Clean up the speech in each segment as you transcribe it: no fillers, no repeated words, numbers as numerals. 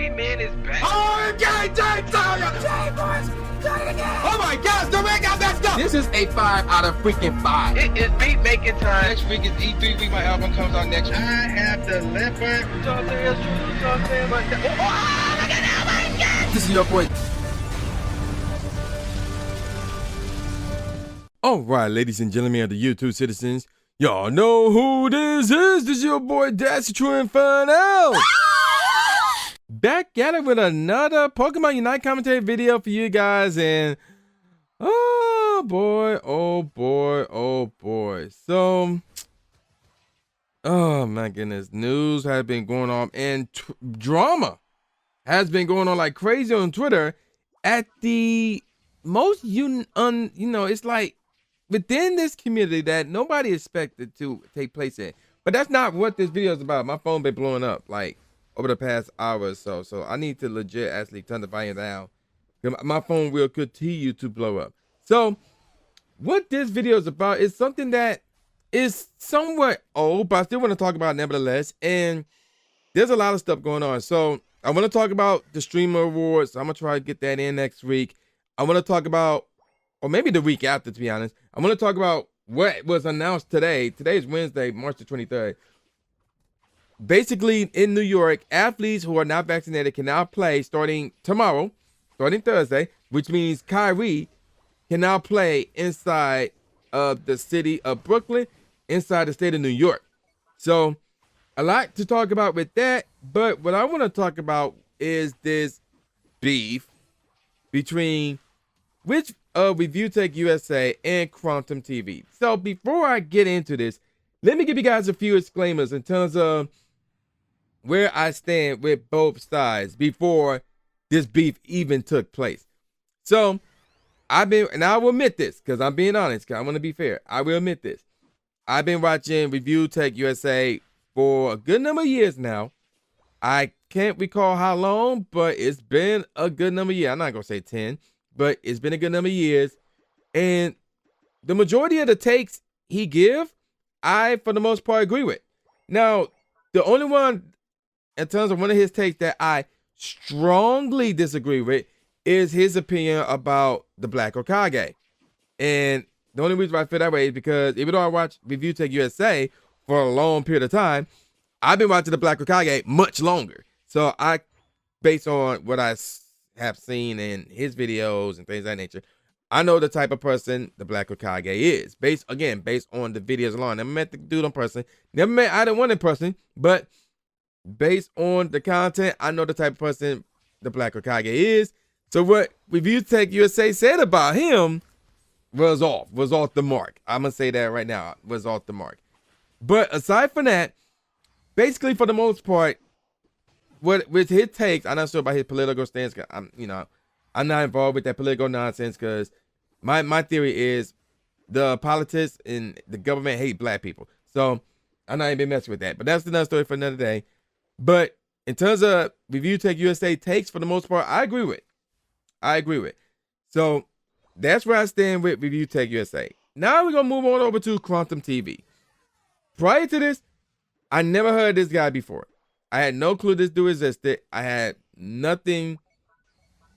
Baby man is back. Oh, okay, boys. Oh my gosh, the ring got messed up. This is a 5 out of freaking 5. It is beat making time. Next week is E3 week. My album comes out next week. I have the leopard. This is your boy. All right, ladies and gentlemen of the YouTube citizens, y'all know who this is. This is your boy, That's True Inferno. Back at it with another Pokemon Unite commentary video for you guys, and oh boy, oh boy, oh boy. So, oh my goodness, news has been going on, and drama has been going on like crazy on Twitter at the most it's like within this community that nobody expected to take place in. But that's not what this video is about. My phone been blowing up like over the past hour or so. So I need to legit actually turn the volume down. My phone will continue to blow up. So what this video is about is something that is somewhat old, but I still want to talk about it nevertheless. And there's a lot of stuff going on. So I want to talk about the Streamer Awards. I'm going to try to get that in next week. I want to talk about, or maybe the week after, to be honest. I'm going to talk about what was announced today. Today is Wednesday, March the 23rd. Basically, in New York, athletes who are not vaccinated can now play starting tomorrow, starting Thursday, which means Kyrie can now play inside of the city of Brooklyn, inside the state of New York. So, a lot to talk about with that, but what I want to talk about is this beef between which ReviewTechUSA and QuantumTV. So, before I get into this, let me give you guys a few disclaimers in terms of where I stand with both sides before this beef even took place. So, and I will admit this, because I'm being honest, because I want to be fair. I will admit this. I've been watching ReviewTechUSA for a good number of years now. I can't recall how long, but it's been a good number of years. I'm not going to say 10, but it's been a good number of years. And the majority of the takes he give, I, for the most part, agree with. Now, the only one, in terms of one of his takes that I strongly disagree with, is his opinion about the Black Hokage. And the only reason why I feel that way is because even though I watch ReviewTechUSA for a long period of time, I've been watching the Black Hokage much longer. So I, based on what I have seen in his videos and things of that nature, I know the type of person the Black Hokage is. Based on the videos alone. Never met the dude in person. Never met either one in person. But based on the content, I know the type of person the Black Hokage is. So what ReviewTechUSA said about him was off the mark. I'm going to say that right now. Was off the mark. But aside from that, basically for the most part, with his takes, I'm not sure about his political stance. I'm not involved with that political nonsense because my theory is the politics and the government hate black people. So I'm not even messing with that. But that's another story for another day. But in terms of ReviewTechUSA takes, for the most part, I agree with. So that's where I stand with ReviewTechUSA. Now we're going to move on over to QuantumTV. Prior to this, I never heard this guy before. I had no clue this dude existed. I had nothing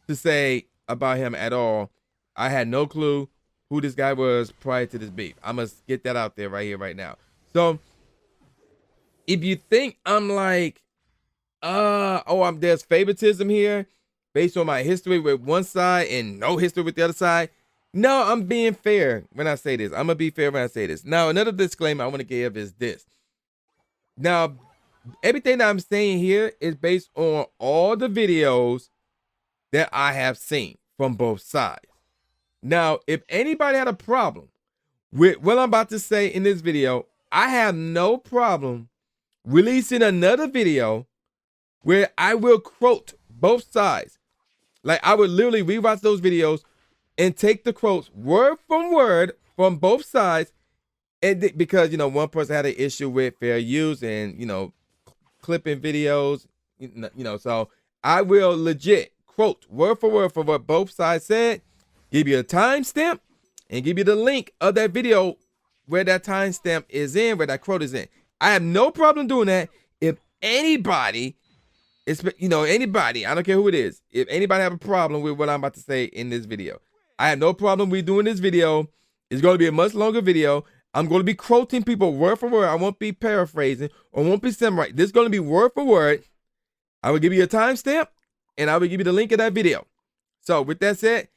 to say about him at all. I had no clue who this guy was prior to this beef. I must get that out there right here, right now. So if you think I'm like, there's favoritism here based on my history with one side and no history with the other side. No, I'm being fair when I say this. I'm going to be fair when I say this. Now, another disclaimer I want to give is this. Now, everything that I'm saying here is based on all the videos that I have seen from both sides. Now, if anybody had a problem with what I'm about to say in this video, I have no problem releasing another video where I will quote both sides. Like, I would literally rewatch those videos and take the quotes word from word from both sides. And because, one person had an issue with fair use and, clipping videos, so I will legit quote word for word for what both sides said, give you a timestamp, and give you the link of that video where that timestamp is in, where that quote is in. I have no problem doing that if anybody It's, you know, anybody, I don't care who it is. If anybody have a problem with what I'm about to say in this video, I have no problem with doing this video. It's going to be a much longer video. I'm going to be quoting people word for word. I won't be paraphrasing or won't be summarizing. This is going to be word for word. I will give you a timestamp and I will give you the link of that video. So with that said,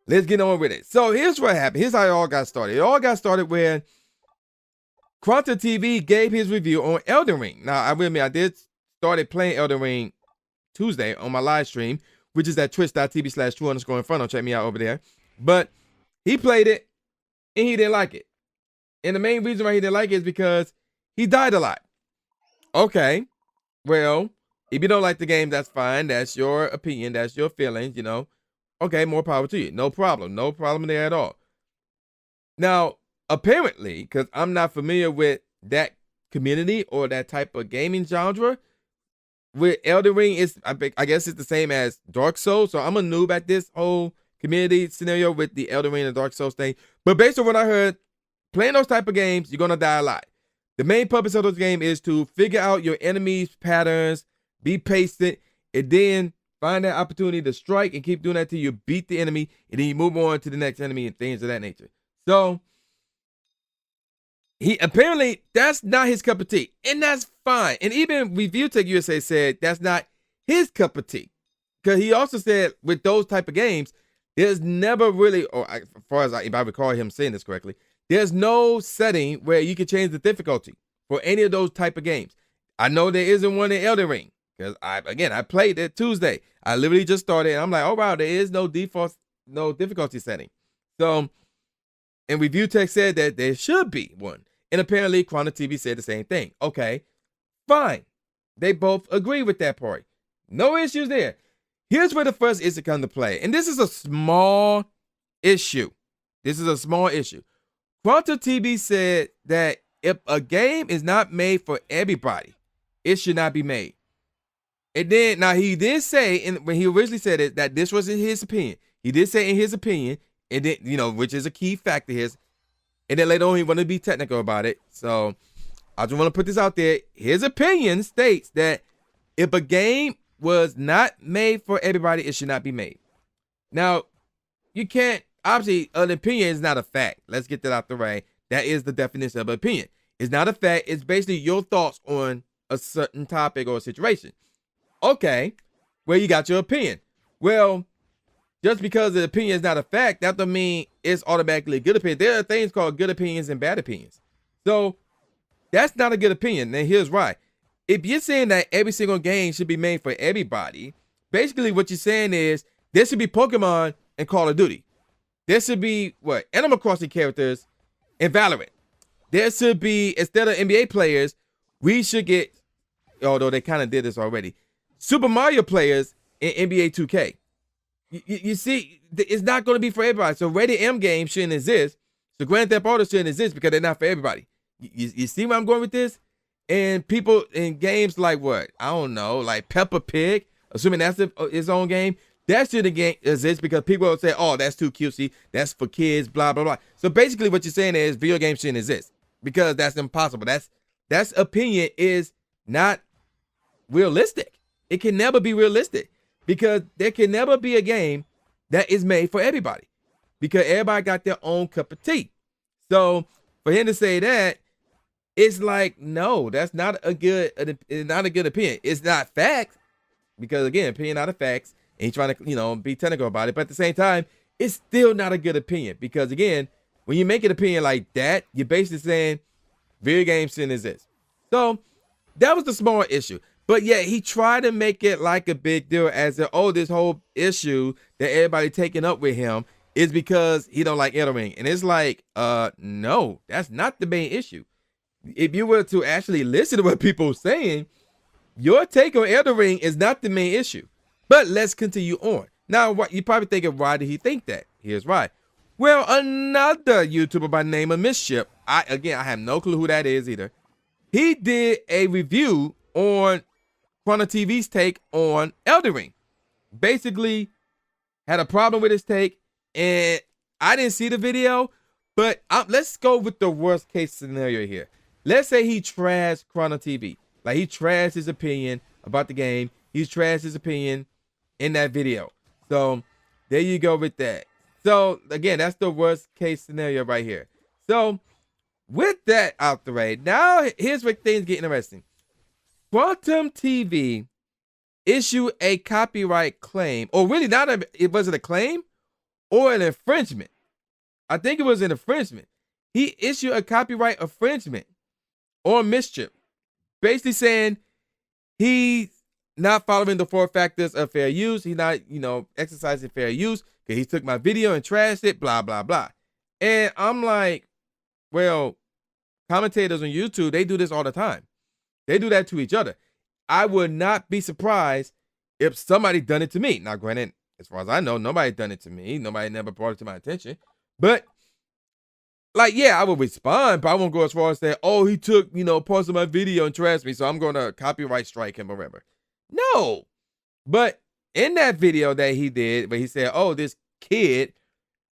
let's get on with it. So here's what happened. Here's how it all got started. It all got started when QuantumTV gave his review on Elden Ring. Now, I will admit, I did started playing Elden Ring Tuesday on my live stream, which is at twitch.tv/true_inferno. Check me out over there. But he played it and he didn't like it. And the main reason why he didn't like it is because he died a lot. Okay, well, if you don't like the game, that's fine. That's your opinion. That's your feelings, you know. Okay, more power to you. No problem. No problem there at all. Now, apparently, because I'm not familiar with that community or that type of gaming genre, with Elden Ring, I guess it's the same as Dark Souls. So I'm a noob at this whole community scenario with the Elden Ring and Dark Souls thing. But based on what I heard, playing those type of games, you're going to die a lot. The main purpose of those games is to figure out your enemy's patterns, be patient, and then find that opportunity to strike and keep doing that till you beat the enemy, and then you move on to the next enemy and things of that nature. So he apparently that's not his cup of tea, and that's fine. And even ReviewTechUSA said that's not his cup of tea, because he also said with those type of games, there's never really, or as far as if I recall him saying this correctly, there's no setting where you can change the difficulty for any of those type of games. I know there isn't one in Elden Ring, because I played it Tuesday. I literally just started, and I'm like, oh wow, there is no default, no difficulty setting. So, and ReviewTech said that there should be one. And apparently QuantumTV said the same thing. Okay, fine. They both agree with that part. No issues there. Here's where the first issue comes to play. And this is a small issue. This is a small issue. QuantumTV said that if a game is not made for everybody, it should not be made. And then, now he did say, and when he originally said it, that this was in his opinion. He did say in his opinion, and then, you know, which is a key factor here. And then later on, he wanted to be technical about it. So I just want to put this out there. His opinion states that if a game was not made for everybody, it should not be made. Now, you can't, obviously, an opinion is not a fact. Let's get that out the way. That is the definition of opinion. It's not a fact. It's basically your thoughts on a certain topic or situation. Okay, well, you got your opinion. Well, just because the opinion is not a fact, that doesn't mean it's automatically a good opinion. There are things called good opinions and bad opinions. So that's not a good opinion. And here's why. If you're saying that every single game should be made for everybody, basically what you're saying is there should be Pokémon and Call of Duty. There should be, Animal Crossing characters in Valorant. There should be, instead of NBA players, we should get, although they kind of did this already, Super Mario players in NBA 2K. You see, it's not going to be for everybody. So Rated M games shouldn't exist. So Grand Theft Auto shouldn't exist because they're not for everybody. You see where I'm going with this? And people in games like what? I don't know, like Peppa Pig, assuming that's its own game, that shouldn't exist because people will say, oh, that's too cutesy. That's for kids, blah, blah, blah. So basically what you're saying is video games shouldn't exist because that's impossible. That's opinion is not realistic. It can never be realistic because there can never be a game that is made for everybody because everybody got their own cup of tea. So for him to say that, it's like, no, that's not a good opinion. It's not facts because, again, opinion out of facts. And he's trying to, be technical about it. But at the same time, it's still not a good opinion because, again, when you make an opinion like that, you're basically saying video games shouldn't exist. So that was the small issue. But yeah, he tried to make it like a big deal as if, this whole issue that everybody taking up with him is because he don't like Elden Ring. And it's like, no, that's not the main issue. If you were to actually listen to what people are saying, your take on Elden Ring is not the main issue. But let's continue on. Now, what you probably thinking, why did he think that? Here's why. Well, another YouTuber by the name of Mischief, I have no clue who that is either. He did a review on QuantumTV's take on Elden Ring. Basically, had a problem with his take, and I didn't see the video, but let's go with the worst case scenario here. Let's say he trashed QuantumTV. Like, he trashed his opinion about the game. he's trashed his opinion in that video. So there you go with that. So again, that's the worst case scenario right here. So with that out the way, now here's where things get interesting. QuantumTV issued a copyright claim, or really not it was a claim or an infringement. I think it was an infringement. He issued a copyright infringement on Mischief, basically saying he's not following the 4 factors of fair use. He's not, exercising fair use because he took my video and trashed it, blah, blah, blah. And I'm like, well, commentators on YouTube, they do this all the time. They do that to each other. I would not be surprised if somebody done it to me. Now, granted, as far as I know, nobody done it to me. Nobody never brought it to my attention. But, like, yeah, I would respond, but I won't go as far as say, oh, he took, parts of my video and trashed me, so I'm going to copyright strike him or whatever. No. But in that video that he did, where he said, oh, this kid,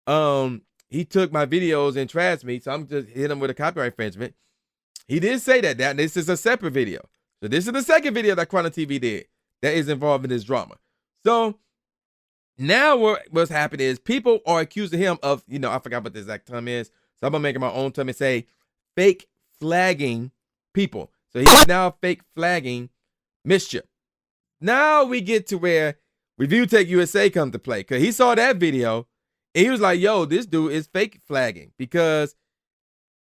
he took my videos and trashed me, so I'm just hit him with a copyright infringement. He did say that. This is a separate video. So this is the second video that QuantumTV did that is involved in this drama. So now what's happening is people are accusing him of, I forgot what the exact term is. So I'm going to make it my own term and say fake flagging people. So he's now fake flagging Mischief. Now we get to where ReviewTechUSA comes to play, because he saw that video and he was like, yo, this dude is fake flagging because,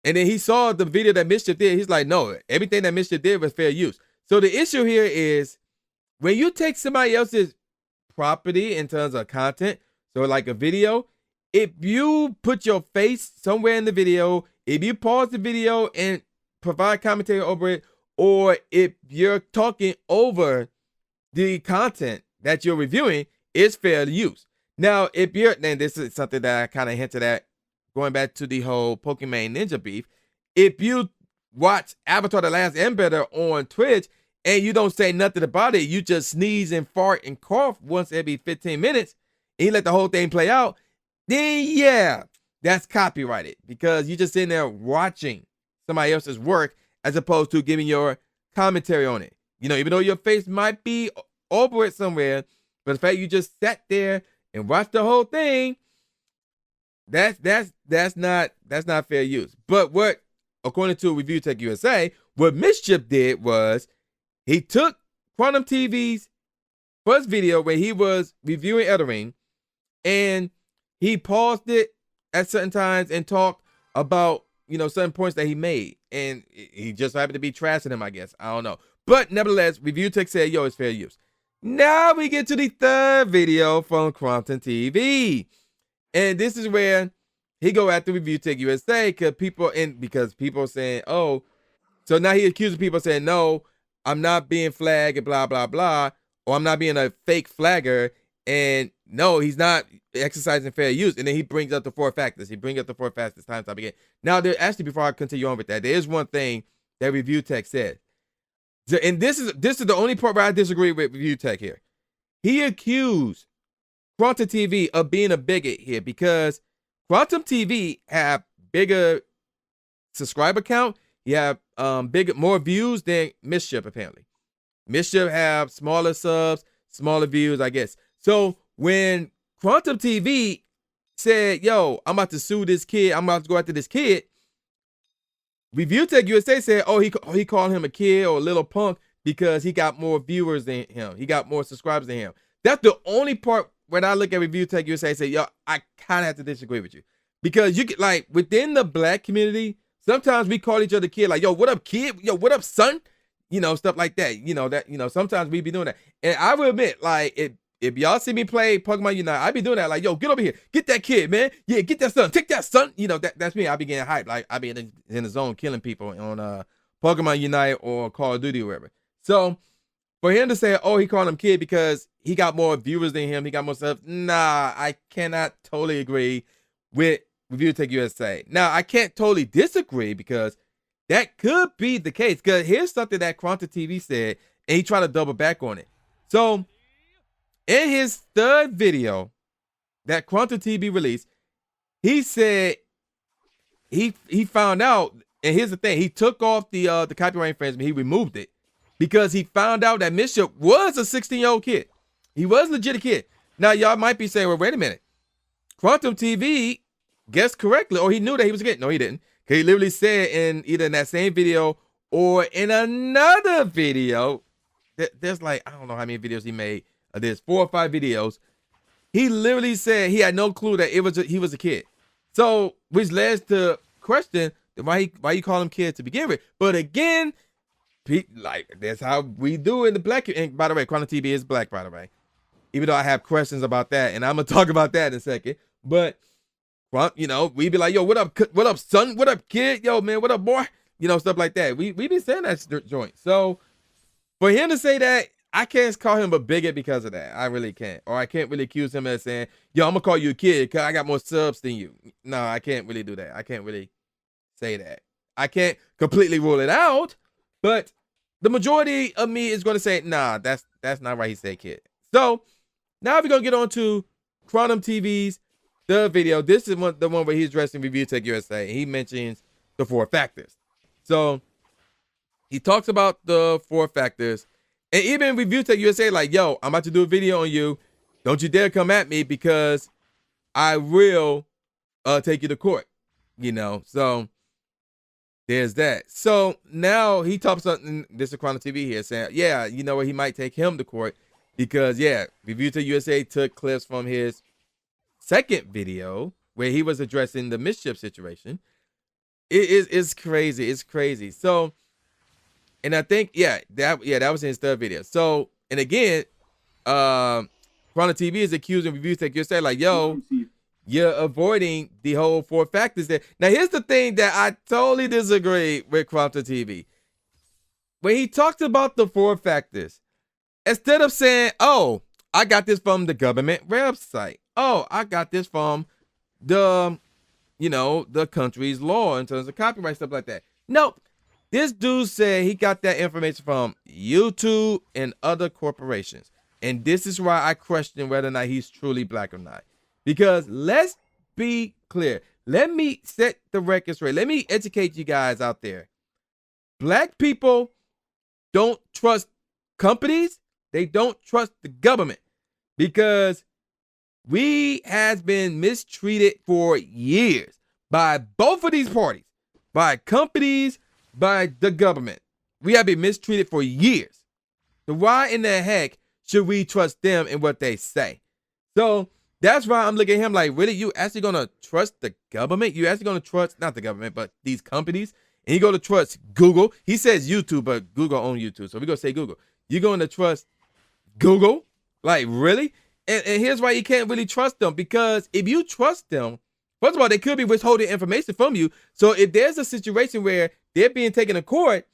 and then he saw the video that Mischief did. He's like, no, everything that Mischief did was fair use. So the issue here is when you take somebody else's property in terms of content, so like a video, if you put your face somewhere in the video, if you pause the video and provide commentary over it, or if you're talking over the content that you're reviewing, it's fair use. Now, if you're, and this is something that I kind of hinted at going back to the whole Pokemon Ninja beef, if you watch Avatar The Last Airbender on Twitch and you don't say nothing about it, you just sneeze and fart and cough once every 15 minutes, and you let the whole thing play out, then yeah, that's copyrighted because you're just sitting there watching somebody else's work as opposed to giving your commentary on it. Even though your face might be over it somewhere, but the fact you just sat there and watched the whole thing, that's not fair use. But what, according to ReviewTechUSA, what Mischief did was he took QuantumTV's first video where he was reviewing Elden, and he paused it at certain times and talked about, certain points that he made. And he just happened to be trashing him, I guess. I don't know. But nevertheless, ReviewTech said, yo, it's fair use. Now we get to the third video from QuantumTV. And this is where he go after ReviewTechUSA because people saying, oh, so now he accuses people saying, no, I'm not being flagged and blah, blah, blah, or I'm not being a fake flagger. And no, he's not exercising fair use. And then he brings up the 4 factors. He brings up the 4 factors time again. Now, actually, before I continue on with that, there is one thing that ReviewTech said. And this is the only part where I disagree with ReviewTech here. He accused QuantumTV of being a bigot here because QuantumTV have bigger subscriber count. You have more views than Mischief, apparently. Mischief have smaller subs, smaller views, I guess. So when QuantumTV said, yo, I'm about to sue this kid, I'm about to go after this kid, ReviewTechUSA said, oh, he called him a kid or a little punk because he got more viewers than him. He got more subscribers than him. That's the only part when I look at ReviewTechUSA and say, yo, I kind of have to disagree with you. Because you get, like, within the black community, sometimes we call each other kid, like, yo, what up, kid? Yo, what up, son? Stuff like that. Sometimes we be doing that. And I will admit, like, if y'all see me play Pokemon Unite, I be doing that. Like, yo, get over here. Get that kid, man. Yeah, get that son. Take that son. That's me. I be getting hyped. Like, I be in the zone killing people on Pokemon Unite or Call of Duty or whatever. So, for him to say, oh, he called him kid because he got more viewers than him, he got more stuff. Nah, I cannot totally agree with ReviewTechUSA. Now, I can't totally disagree because that could be the case. Because here's something that QuantumTV said, and he tried to double back on it. So, in his third video that QuantumTV released, he said he found out, and here's the thing, he took off the copyright infringement, he removed it because he found out that Mischief was a 16-year-old kid. He was legit a kid. Now, y'all might be saying, well, wait a minute. QuantumTV guessed correctly, or he knew that he was a kid. No, he didn't. Because he literally said either in that same video or in another video, there's like, I don't know how many videos he made. There's 4 or 5 videos. He literally said he had no clue that he was a kid. So, which leads to question why you call him kid to begin with. But again, like that's how we do in the black. And by the way, QuantumTV is black, by the way. Even though I have questions about that, and I'm gonna talk about that in a second. But you know, we be like, yo, what up, son? What up, kid? Yo, man, what up, boy? You know, stuff like that. We been saying that joint. So for him to say that, I can't call him a bigot because of that. I really can't. Or I can't really accuse him of saying, yo, I'm gonna call you a kid because I got more subs than you. No, I can't really do that. I can't really say that. I can't completely rule it out, but the majority of me is gonna say, nah, that's not right. He said kid. So now we're gonna get on to QuantumTV's the video. This is the one where he's addressing ReviewTechUSA. He mentions the 4 factors. So he talks about the 4 factors. And even ReviewTechUSA like, yo, I'm about to do a video on you. Don't you dare come at me because I will take you to court. You know, so there's that. So now he talks something, this is QuantumTV here, saying, yeah, you know what, he might take him to court because, yeah, ReviewTechUSA took clips from his second video where he was addressing the Mischief situation. It's crazy. It's crazy. So, and I think, that was in his third video. So, and again, QuantumTV is accusing ReviewTechUSA like, yo, you're avoiding the whole 4 factors there. Now, here's the thing that I totally disagree with QuantumTV. When he talked about the 4 factors, instead of saying, oh, I got this from the government website. Oh, I got this from the, you know, the country's law in terms of copyright, stuff like that. Nope. This dude said he got that information from YouTube and other corporations. And this is why I question whether or not he's truly black or not. Because let's be clear. Let me set the record straight. Let me educate you guys out there. Black people don't trust companies. They don't trust the government because we has been mistreated for years by both of these parties, by companies, by the government. We have been mistreated for years. So why in the heck should we trust them and what they say? So that's why I'm looking at him like, really, you actually gonna trust the government? You actually gonna trust, not the government, but these companies? And you gonna trust Google? He says YouTube, but Google owns YouTube. So we're gonna say Google. You're gonna trust Google? Like, really? And here's why you can't really trust them, because if you trust them, first of all, they could be withholding information from you. So if there's a situation where they're being taken to court,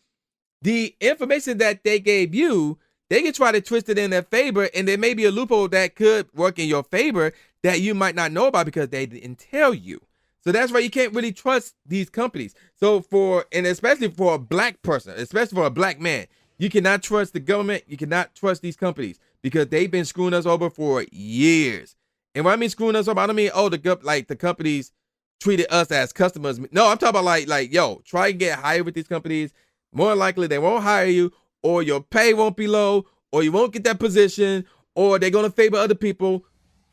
the information that they gave you, they can try to twist it in their favor, and there may be a loophole that could work in your favor that you might not know about because they didn't tell you. So that's why you can't really trust these companies. So and especially for a black person, especially for a black man, you cannot trust the government. You cannot trust these companies because they've been screwing us over for years. And when I mean screwing us over, I don't mean, oh, the companies treated us as customers. No, I'm talking about like, yo, try and get hired with these companies. More likely they won't hire you, or your pay won't be low, or you won't get that position, or they're going to favor other people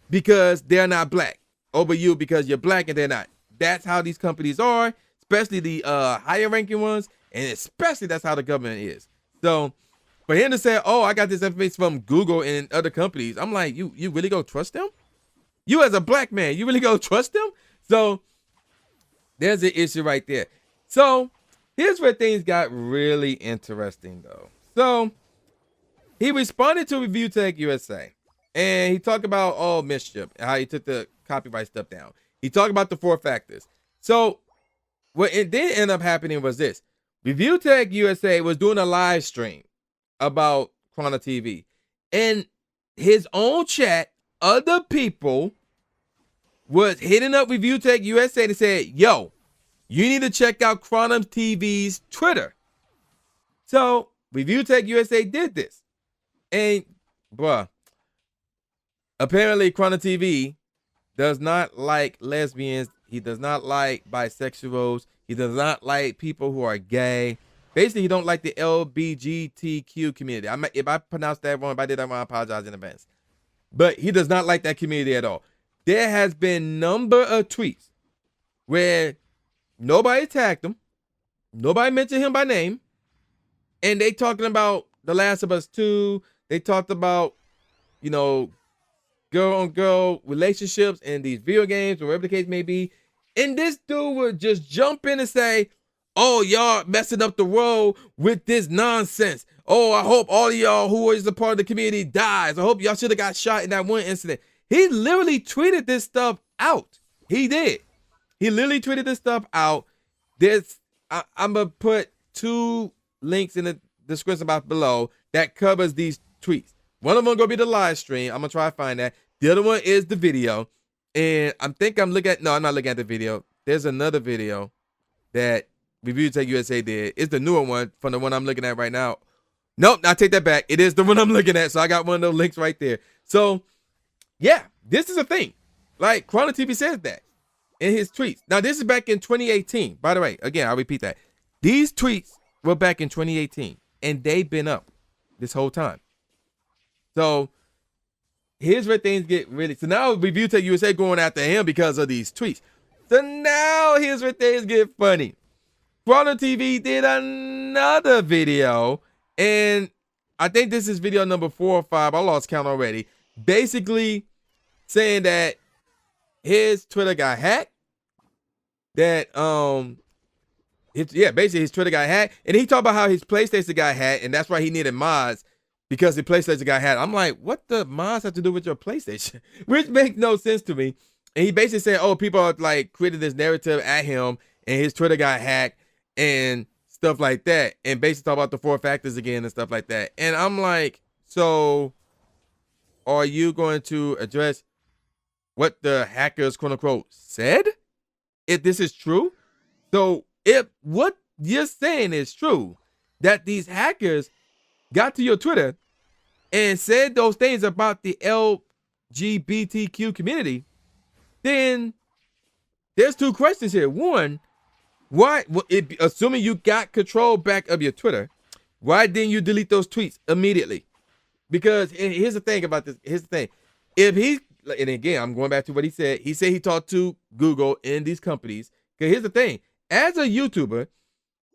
because they're not black over you because you're black and they're not. That's how these companies are, especially the higher ranking ones, and especially that's how the government is. So for him to say, oh, I got this information from Google and other companies, I'm like, you really gonna trust them? You as a black man, you really gonna trust them? So there's an issue right there. So here's where things got really interesting though. So he responded to ReviewTechUSA and he talked about Mischief and how he took the copyright stuff down. He talked about the 4 factors. So what it did end up happening was this. ReviewTechUSA was doing a live stream about QuantumTV. In his own chat, other people was hitting up ReviewTechUSA and said, yo, you need to check out QuantumTV's Twitter. So ReviewTechUSA did this. And, bruh, apparently QuantumTV does not like lesbians. He does not like bisexuals. He does not like people who are gay. Basically, he don't like the LGBTQ community. If I pronounced that wrong, if I did that wrong, I apologize in advance. But he does not like that community at all. There has been number of tweets where nobody tagged him, nobody mentioned him by name, and they talking about The Last of Us 2. They talked about, you know, girl-on-girl relationships in these video games, or whatever the case may be. And this dude would just jump in and say, oh, y'all messing up the world with this nonsense. Oh, I hope all of y'all who is a part of the community dies. I hope y'all should have got shot in that one incident. He literally tweeted this stuff out. He did. He literally tweeted this stuff out. I'm going to put 2 links in the description box below that covers these tweets. One of them going to be the live stream. I'm going to try to find that. The other one is the video. And I'm looking at, no, I'm not looking at the video. There's another video that ReviewTechUSA did. It's the newer one from the one I'm looking at right now. Nope, I take that back. It is the one I'm looking at. So I got one of those links right there. So yeah, this is a thing. Like QuantumTV says that in his tweets. Now this is back in 2018. By the way, again, I'll repeat that. These tweets were back in 2018 and they've been up this whole time. So here's where things get really, so now ReviewTechUSA going after him because of these tweets. So now here's where things get funny. QuantumTV did another video, and I think this is video number 4 or 5. I lost count already. Basically saying that his Twitter got hacked. That basically his Twitter got hacked, and he talked about how his PlayStation got hacked, and that's why he needed mods because the PlayStation got hacked. I'm like, what the mods have to do with your PlayStation? Which makes no sense to me. And he basically said, oh, people are like creating this narrative at him, and his Twitter got hacked and stuff like that, and basically talk about the 4 factors again and stuff like that. And I'm like, so are you going to address what the hackers, quote unquote, said? If this is true? So if what you're saying is true, that these hackers got to your Twitter and said those things about the LGBTQ community, then there's 2 questions here. One, why, assuming you got control back of your Twitter, why didn't you delete those tweets immediately? Because here's the thing about this. Here's the thing. If he, and again, I'm going back to what he said. He said he talked to Google and these companies. Because here's the thing. As a YouTuber,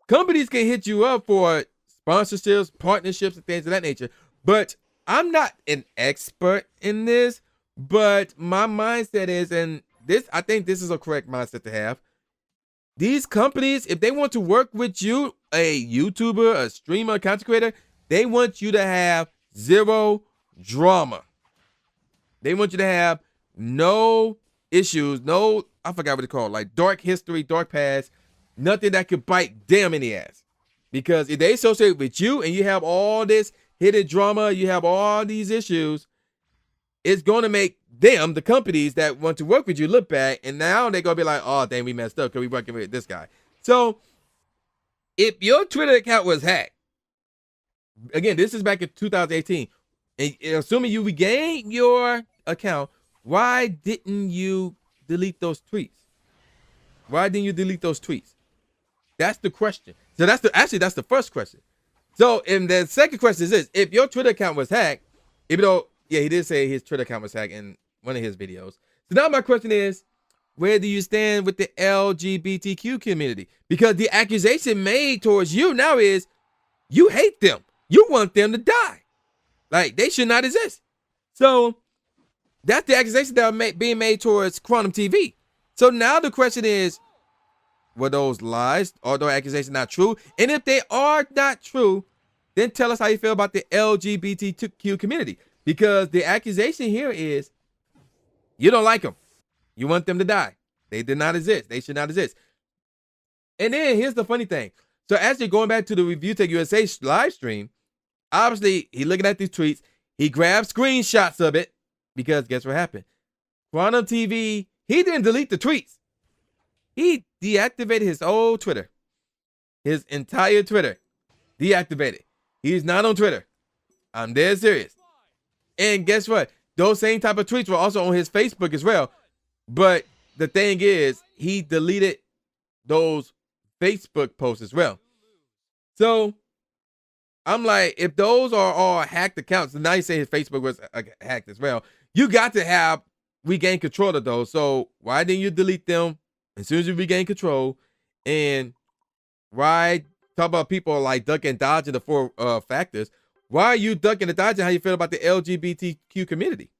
companies can hit you up for sponsorships, partnerships, and things of that nature. But I'm not an expert in this. But my mindset is, and this, I think this is a correct mindset to have. These companies, if they want to work with you, a YouTuber, a streamer, a content creator, they want you to have 0 drama. They want you to have no issues, no, I forgot what it's called, like dark history, dark past, nothing that could bite them in the ass. Because if they associate with you and you have all this hidden drama, you have all these issues, it's going to make them, the companies that want to work with you, look back, and now they're going to be like, oh, dang, we messed up because we working with this guy. So if your Twitter account was hacked, again, this is back in 2018, and assuming you regained your account, why didn't you delete those tweets? Why didn't you delete those tweets? That's the question. So that's the first question. So, and the second question is this: if your Twitter account was hacked, even though, yeah, he did say his Twitter account was hacked in one of his videos. So now my question is, where do you stand with the LGBTQ community? Because the accusation made towards you now is you hate them. You want them to die. Like, they should not exist. So that's the accusation that are being made towards QuantumTV. So now the question is, were those lies? Are those accusations not true? And if they are not true, then tell us how you feel about the LGBTQ community. Because the accusation here is you don't like them. You want them to die. They did not exist. They should not exist. And then here's the funny thing. So as you're going back to the ReviewTechUSA live stream, obviously he looking at these tweets. He grabbed screenshots of it because guess what happened? QuantumTV, he didn't delete the tweets. He deactivated his old Twitter. His entire Twitter. Deactivated. He's not on Twitter. I'm dead serious. And guess what? Those same type of tweets were also on his Facebook as well. But the thing is, he deleted those Facebook posts as well. So I'm like, if those are all hacked accounts, and now you say his Facebook was hacked as well, you got to regain control of those. So why didn't you delete them as soon as you regain control? And why talk about people like ducking and dodging the 4 factors? Why are you ducking and dodging how you feel about the LGBTQ community?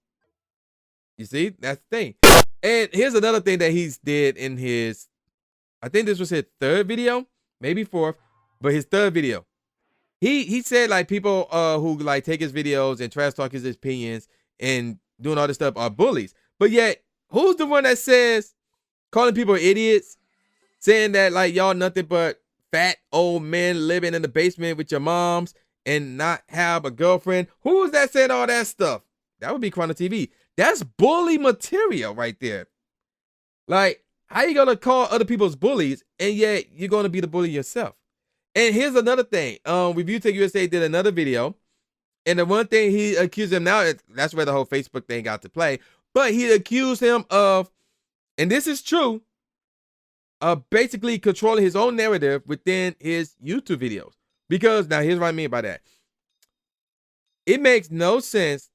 You see, that's the thing. And here's another thing that he's did in his, I think this was his 3rd video, maybe 4th, but his 3rd video. He said like people who like take his videos and trash talk his opinions and doing all this stuff are bullies. But yet, who's the one that says calling people idiots, saying that like y'all nothing but fat old men living in the basement with your moms and not have a girlfriend? Who's that saying all that stuff? That would be QuantumTV. That's bully material right there. Like, how you gonna call other people's bullies and yet you're gonna be the bully yourself? And here's another thing. ReviewTechUSA did another video, and the one thing he accused him now, that's where the whole Facebook thing got to play, but he accused him of, and this is true, basically controlling his own narrative within his YouTube videos. Because, now here's what I mean by that. It makes no sense,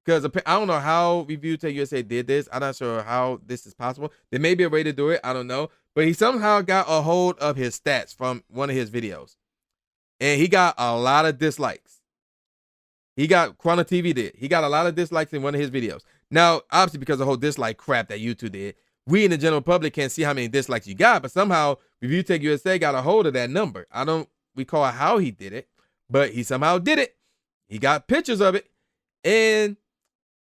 because I don't know how ReviewTechUSA did this. I'm not sure how this is possible. There may be a way to do it. I don't know. But he somehow got a hold of his stats from one of his videos. And he got a lot of dislikes. QuantumTV did. He got a lot of dislikes in one of his videos. Now, obviously, because of the whole dislike crap that YouTube did, we in the general public can't see how many dislikes you got. But somehow, ReviewTechUSA got a hold of that number. I don't recall how he did it, but he somehow did it. He got pictures of it. And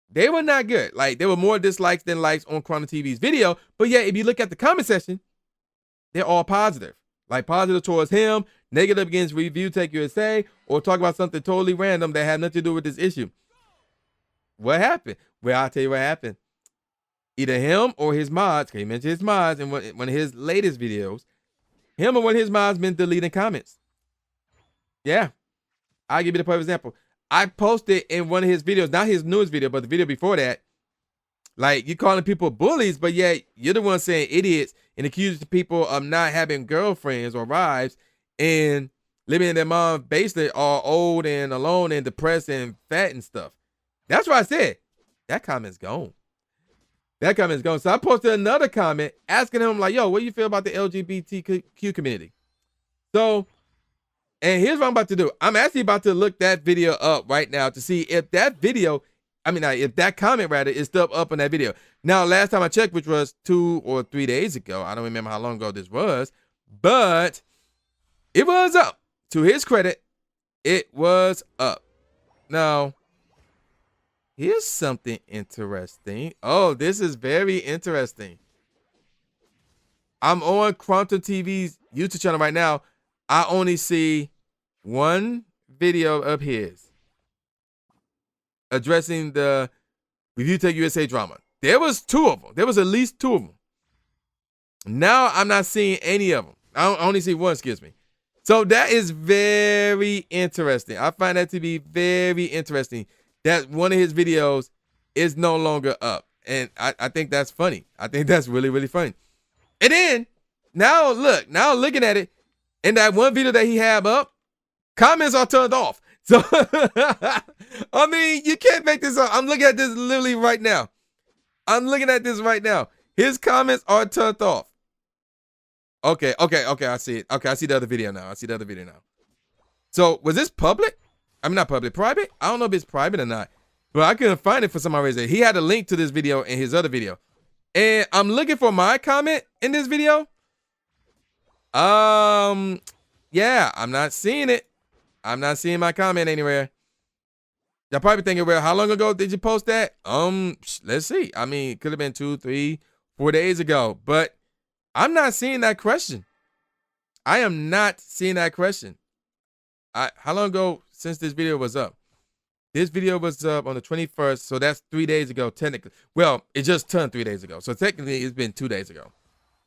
they were not good. Like, there were more dislikes than likes on QuantumTV's video. But yeah, if you look at the comment section, they're all positive. Like, positive towards him, negative against ReviewTechUSA, or talk about something totally random that had nothing to do with this issue. What happened? Well, I'll tell you what happened. Either him or his mods, because he mentioned his mods in one of his latest videos, him or one of his mods been deleting comments. Yeah. I'll give you the perfect example. I posted in one of his videos, not his newest video, but the video before that, like, you calling people bullies, but yet you're the one saying idiots and accusing people of not having girlfriends or wives and living in their mom's basement, all old and alone and depressed and fat and stuff. That's what I said. That comment's gone. That comment's gone. So I posted another comment asking him, like, yo, what do you feel about the LGBTQ community? So, and here's what I'm about to do. I'm actually about to look that video up right now to see if that video, if that comment rather is still up on that video. Now, last time I checked, which was 2 or 3 days ago, I don't remember how long ago this was, but it was up. To his credit, it was up. Now, here's something interesting. Oh, this is very interesting. I'm on QuantumTV's YouTube channel right now. I only see one video of his addressing the ReviewTechUSA drama. There was 2 of them. There was at least 2 of them. Now I'm not seeing any of them. I only see one, excuse me. So that is very interesting. I find that to be very interesting that one of his videos is no longer up. And I think that's funny. I think that's really, really funny. And then, now looking at it, in that one video that he had up, comments are turned off. So, I mean, you can't make this up. I'm looking at this literally right now. His comments are turned off. Okay, I see it. Okay, I see the other video now. So, was this public? I mean, not public, private? I don't know if it's private or not, but I couldn't find it for some reason. He had a link to this video in his other video. And I'm looking for my comment in this video. Yeah, I'm not seeing it. I'm not seeing my comment anywhere. Y'all probably thinking, well, how long ago did you post that? Let's see. I mean, it could have been 2, 3, 4 days ago, but I'm not seeing that question. I am not seeing that question. How long ago since this video was up? This video was up on the 21st, so that's 3 days ago, technically. Well, it just turned 3 days ago, so technically it's been 2 days ago,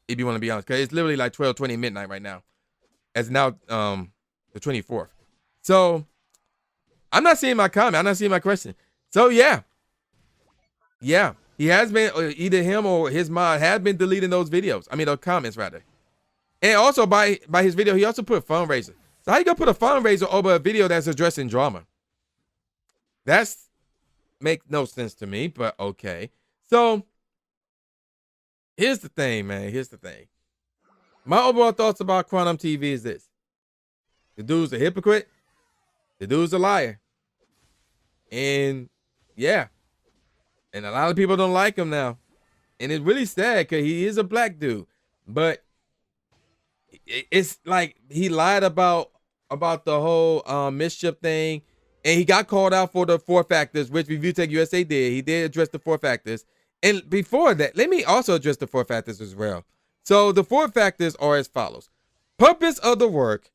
if you want to be honest, because it's literally like 12:20 midnight right now. As now the 24th. So I'm not seeing my comment. I'm not seeing my question. So yeah, he has been, either him or his mod has been deleting those videos. I mean, those comments rather. And also by his video, he also put fundraiser. So how you gonna put a fundraiser over a video that's addressing drama? That's makes no sense to me, but okay. So here's the thing, man. Here's the thing. My overall thoughts about QuantumTV is this. The dude's a hypocrite. The dude's a liar. And yeah. And a lot of people don't like him now. And it's really sad because he is a black dude. But it's like he lied about the whole Mischief thing. And he got called out for the 4 factors, which ReviewTechUSA did. He did address the 4 factors. And before that, let me also address the 4 factors as well. So the 4 factors are as follows. Purpose of the work.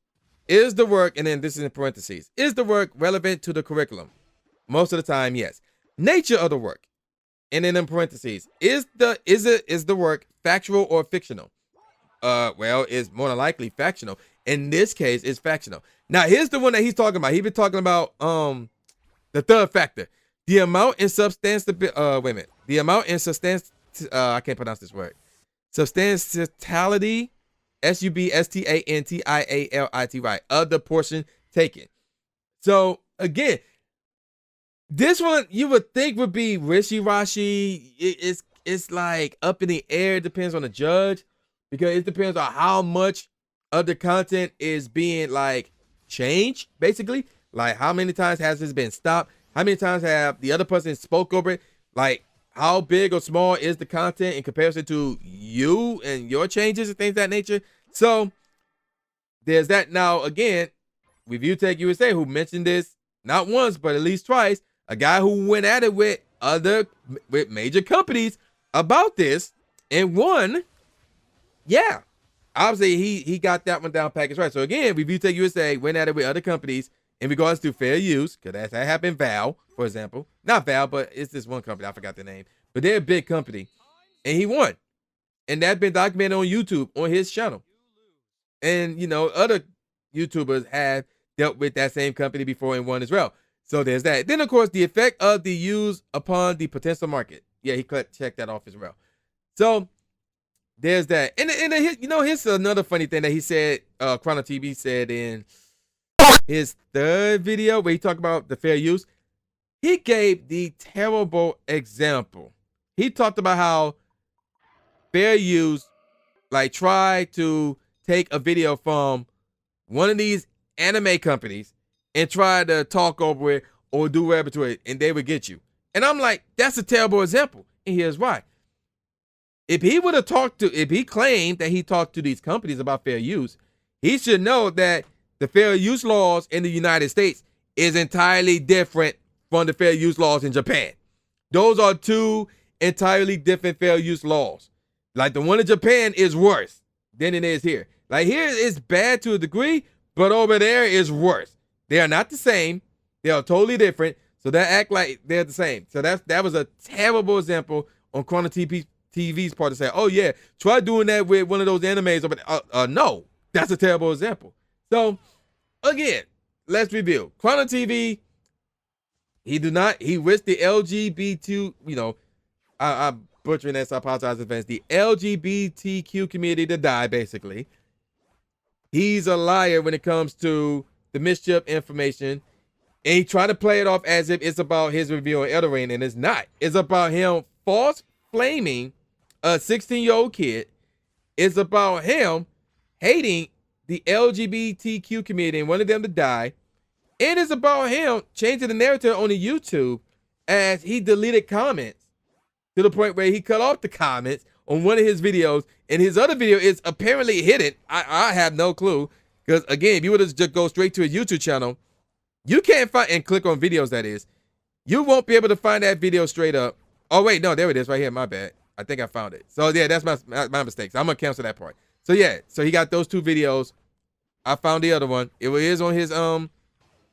Is the work, and then this is in parentheses, is the work relevant to the curriculum? Most of the time, yes. Nature of the work. And then in parentheses, is the work factual or fictional? Well, it's more than likely factional. In this case, it's factional. Now, here's the one that he's talking about. He's been talking about the 3rd factor. The amount in substance, wait a minute. The amount in substance, I can't pronounce this word. Substantiality, substantiality of the portion taken. So again, this one you would think would be wishy-washy. It's like up in the air. It depends on the judge because it depends on how much of the content is being like changed, basically. Like how many times has this been stopped? How many times have the other person spoke over it? Like how big or small is the content in comparison to you and your changes and things of that nature? So there's that. Now, again, ReviewTechUSA, who mentioned this not once, but at least twice, a guy who went at it with major companies about this and won. Yeah, obviously he got that one down packaged right. So again, ReviewTechUSA went at it with other companies in regards to fair use, because that happened. Val, for example, not Val, but it's this one company. I forgot the name, but they're a big company, and he won, and that's been documented on YouTube on his channel. And you know, other YouTubers have dealt with that same company before and won as well. So there's that. Then of course, the effect of the use upon the potential market. Yeah, he checked that off as well. So there's that. And you know, here's another funny thing that he said. QuantumTV said in his 3rd video where he talked about the fair use. He gave the terrible example. He talked about how fair use, like, try to take a video from one of these anime companies and try to talk over it or do whatever to it, and they would get you. And I'm like, that's a terrible example. And here's why. If he claimed that he talked to these companies about fair use, he should know that the fair use laws in the United States is entirely different from the fair use laws in Japan. Those are 2 entirely different fair use laws. Like the one in Japan is worse than it is here. Like here it's bad to a degree, but over there is worse. They are not the same. They are totally different. So they act like they're the same. So that was a terrible example on QuantumTV's part to say, oh yeah, try doing that with one of those animes. No, that's a terrible example. So again, let's review. QuantumTV, he wished the LGBT, you know, I'm butchering that, so I apologize in advance. The LGBTQ community to die, basically. He's a liar when it comes to the Mischief information. And he tried to play it off as if it's about his review on Elden Ring, and it's not. It's about him false flaming a 16-year-old kid. It's about him hating the LGBTQ community and wanting them to die. And it's about him changing the narrative on the YouTube as he deleted comments to the point where he cut off the comments on one of his videos, and his other video is apparently hidden. I have no clue, because again, if you were to just go straight to a YouTube channel, you can't find and click on videos, that is, you won't be able to find that video straight up. Oh wait, no, there it is right here. My bad. I think I found it. So yeah, that's my mistake. So I'm gonna cancel that part. So yeah, so he got those 2 videos. I found the other one. It is on his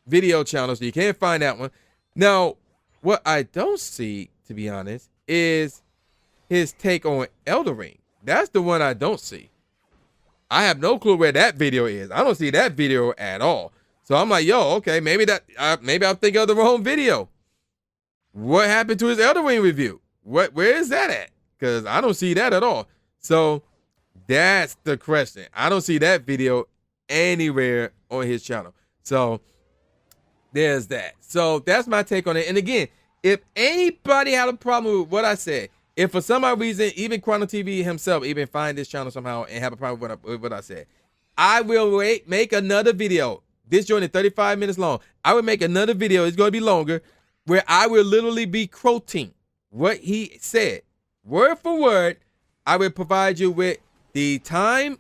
video channel, so you can't find that one. Now, what I don't see, to be honest, is his take on Elden Ring. That's the one I don't see. I have no clue where that video is. I don't see that video at all. So I'm like, yo, okay, maybe I'm thinking of the wrong video. What happened to his Elden Ring review? Where is that at? Because I don't see that at all. So that's the question. I don't see that video anywhere on his channel. So there's that. So that's my take on it. And again, if anybody had a problem with what I said, if for some odd reason, even QuantumTV himself even find this channel somehow and have a problem with what I said, I will make another video. This joint is 35 minutes long. I will make another video. It's going to be longer, where I will literally be quoting what he said. Word for word, I will provide you with the time,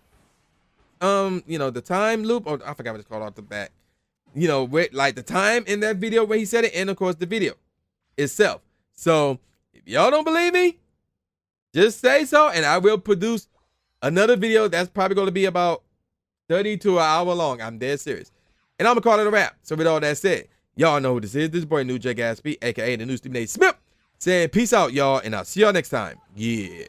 the time loop, or I forgot what it's called off the back. With like the time in that video where he said it, and of course the video itself. So if y'all don't believe me, just say so, and I will produce another video that's probably going to be about 30 to an hour long. I'm dead serious. And I'm going to call it a wrap. So with all that said, y'all know who this is. This is boy New J Gatsby, a.k.a. the new Stephen A. Smith, saying peace out, y'all, and I'll see y'all next time. Yeah.